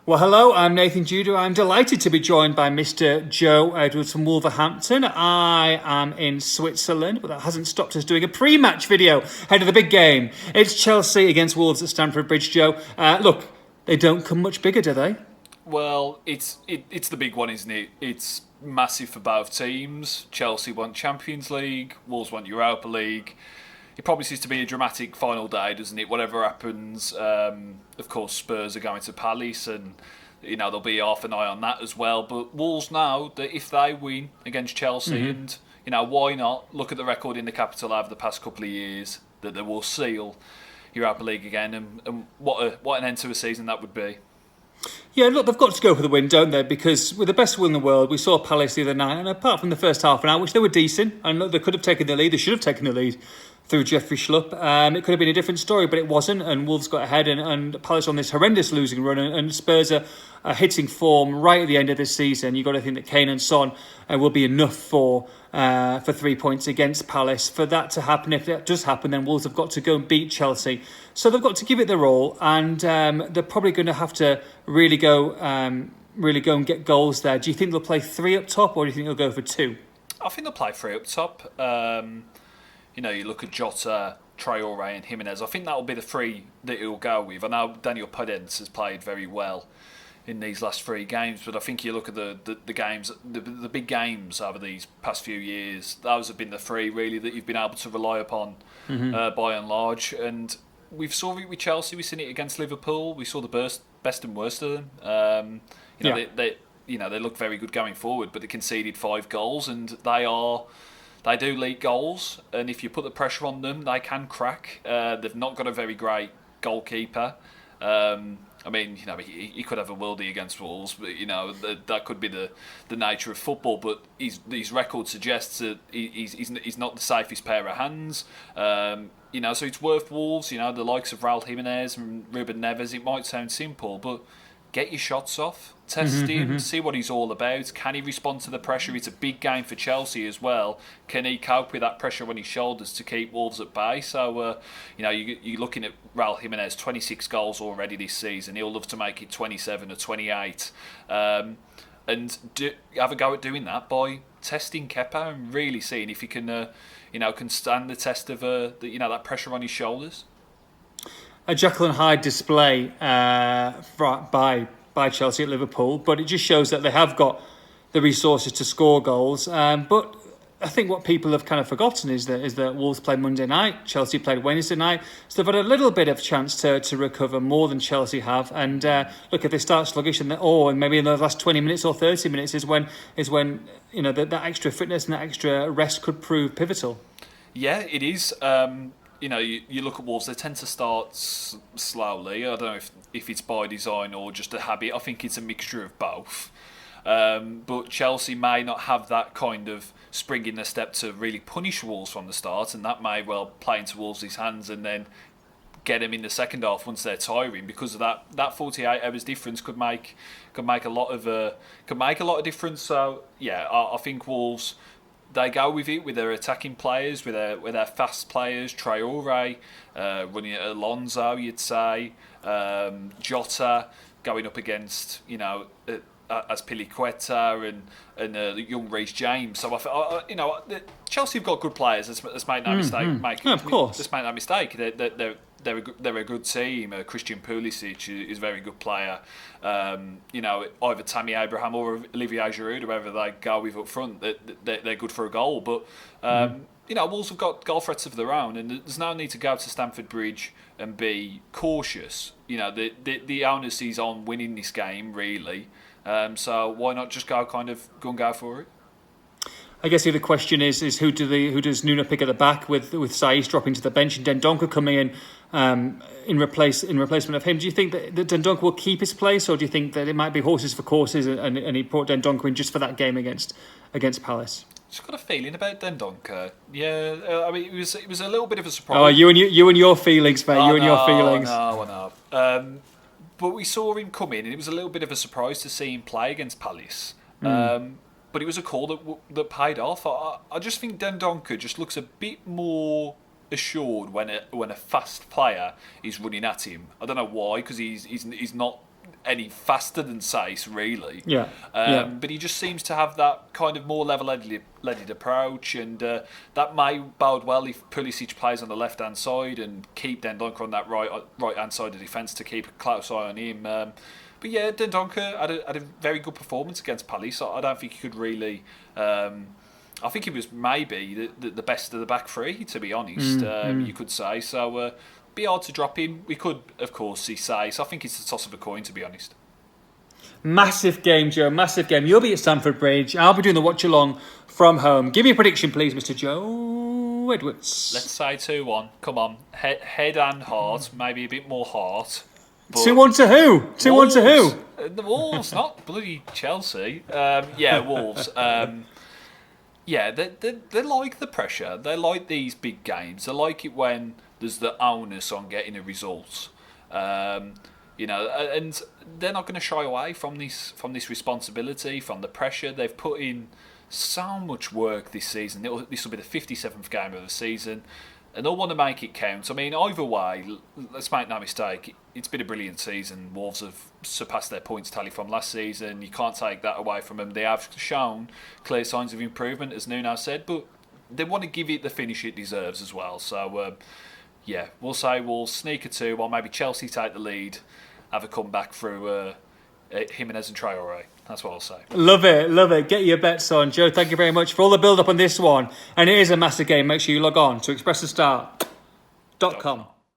Well, hello, I'm Nathan Judah. I'm delighted to be joined by Mr. Joe Edwards from Wolverhampton. I am in Switzerland, but that hasn't stopped us doing a pre-match video ahead of the big game. It's Chelsea against Wolves at Stamford Bridge, Joe. Look, they don't come much bigger, do they? Well, it's the big one, isn't it? It's massive for both teams. Chelsea want Champions League, Wolves want Europa League. It promises to be a dramatic final day, doesn't it? Whatever happens, of course, Spurs are going to Palace, and there'll be half an eye on that as well. But Wolves know that if they win against Chelsea, and why not look at the record in the capital over the past couple of years, that they will seal Europa League again, and what an end to a season that would be. Yeah, look, they've got to go for the win, don't they? Because with the best will in the world, we saw Palace the other night, and apart from the first half an hour, which they were decent, and look, they could have taken the lead, they should have taken the lead through Jeffrey Schlupp. It could have been a different story, but it wasn't, and Wolves got ahead, and Palace on this horrendous losing run, and Spurs are hitting form right at the end of this season. You've got to think that Kane and Son will be enough for 3 points against Palace. For that to happen, if that does happen, then Wolves have got to go and beat Chelsea. So they've got to give it their all, and they're probably going to have to really go and get goals there. Do you think they'll play 3 up top, or do you think they'll go for 2? I think they'll play 3 up top. You look at Jota, Traore and Jimenez. I think that will be the 3 that he'll go with. I know Daniel Podence has played very well in these last 3 games, but I think you look at the games, the big games over these past few years, those have been the 3 really that you've been able to rely upon by and large. And we've saw it with Chelsea, we've seen it against Liverpool, we saw the best and worst of them. They look very good going forward, but they conceded 5 goals, and they do leak goals, and if you put the pressure on them, they can crack. They've not got a very great goalkeeper. He could have a worldie against Wolves, but that could be the nature of football. But his record suggests that he's not the safest pair of hands. So it's worth Wolves. The likes of Raul Jimenez and Ruben Neves. It might sound simple, but get your shots off, test him, see what he's all about. Can he respond to the pressure? It's a big game for Chelsea as well. Can he cope with that pressure on his shoulders to keep Wolves at bay? So, you're looking at Raul Jimenez, 26 goals already this season. He'll love to make it 27 or 28. And have a go at doing that by testing Kepa and really seeing if he can stand the test of that pressure on his shoulders. A Jekyll and Hyde display by Chelsea at Liverpool, but it just shows that they have got the resources to score goals. But I think what people have kind of forgotten is that Wolves played Monday night, Chelsea played Wednesday night, so they've had a little bit of chance to recover more than Chelsea have. And look, if they start sluggish and maybe in the last 20 minutes or 30 minutes is when that extra fitness and that extra rest could prove pivotal. Yeah, it is. You look at Wolves, they tend to start slowly. I don't know if it's by design or just a habit. I think it's a mixture of both. But Chelsea may not have that kind of spring in their step to really punish Wolves from the start, and that may well play into Wolves' hands and then get them in the second half once they're tiring. Because of that 48 hours difference could make a lot of difference. So yeah, I think Wolves, they go with it with their attacking players, with their fast players, Traore, running at Alonso, you'd say, Jota going up against as Piliqueta and young Reece James. So Chelsea have got good players. Let's make no mistake. Of course. Let's make no mistake. They're a good team. Christian Pulisic is a very good player. Either Tammy Abraham or Olivier Giroud, whoever they go with up front, they're good for a goal. But Wolves have got goal threats of their own, and there's no need to go to Stamford Bridge and be cautious. The onus is on winning this game, really. So why not just go and go for it? I guess the other question is who does Nuno pick at the back with Saiss dropping to the bench and Dendoncker coming in replacement of him? Do you think that Dendoncker will keep his place, or do you think that it might be horses for courses and he brought Dendoncker in just for that game against Palace? Just got a feeling about Dendoncker. Yeah, it was a little bit of a surprise. Oh, you and your feelings, mate. Your feelings. I know. But we saw him come in, and it was a little bit of a surprise to see him play against Palace. But it was a call that paid off. I just think Dendoncker just looks a bit more assured when a fast player is running at him. I don't know why, because he's not any faster than Sace, really. Yeah. But he just seems to have that kind of more level-headed approach, and that may bode well if Pulisic plays on the left-hand side and keep Dendoncker on that right-hand side of defence to keep a close eye on him. But yeah, Dendoncker had a very good performance against Palace. I don't think he could really... I think he was maybe the best of the back three, to be honest, you could say. So, be hard to drop him. We could, of course, see Sace. I think it's the toss of a coin, to be honest. Massive game, Joe. Massive game. You'll be at Stamford Bridge. I'll be doing the watch-along from home. Give me a prediction, please, Mr. Joe Edwards. Let's say 2-1. Come on. Head and heart. Maybe a bit more heart. 2-1 to who? 2-1 to who? The Wolves, not bloody Chelsea. Wolves. Yeah, they like the pressure. They like these big games. They like it when there's the onus on getting a result. And they're not going to shy away from this responsibility, from the pressure. They've put in so much work this season. This will be the 57th game of the season, and they'll want to make it count. I mean, either way, let's make no mistake, it's been a brilliant season. Wolves have surpassed their points tally from last season. You can't take that away from them. They have shown clear signs of improvement, as Nuno said, but they want to give it the finish it deserves as well. So, we'll say Wolves sneak a 2, while maybe Chelsea take the lead, have a comeback through Jimenez and Traore. That's what I'll say. Love it. Get your bets on. Joe, thank you very much for all the build-up on this one. And it is a massive game. Make sure you log on to expressthestart.com.